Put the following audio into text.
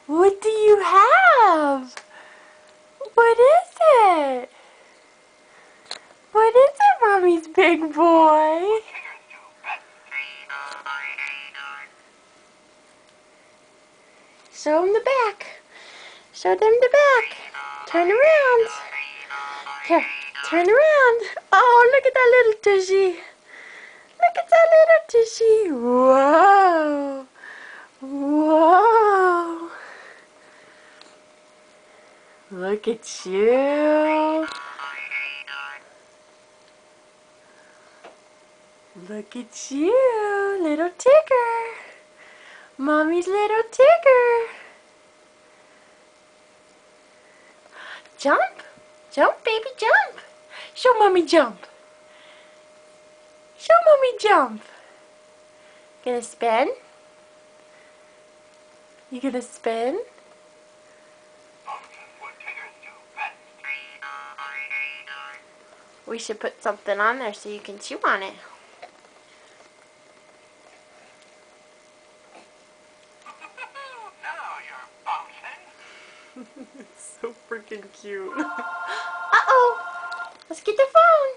What do you have? What is it? What is it, Mommy's big boy? Show him the back. Show them the back. Turn around. Here, turn around. Oh, look at that little tushy. Look at that little tushy. Whoa. Whoa. Look at you. Look at you, little Tigger. Mommy's little Tigger. Jump. Jump, baby, jump. Show Mommy jump. Show Mommy jump. Gonna spin? You gonna spin? We should put something on there so you can chew on it. Now you're bouncing. It's so freaking cute. Uh-oh. Let's get the phone.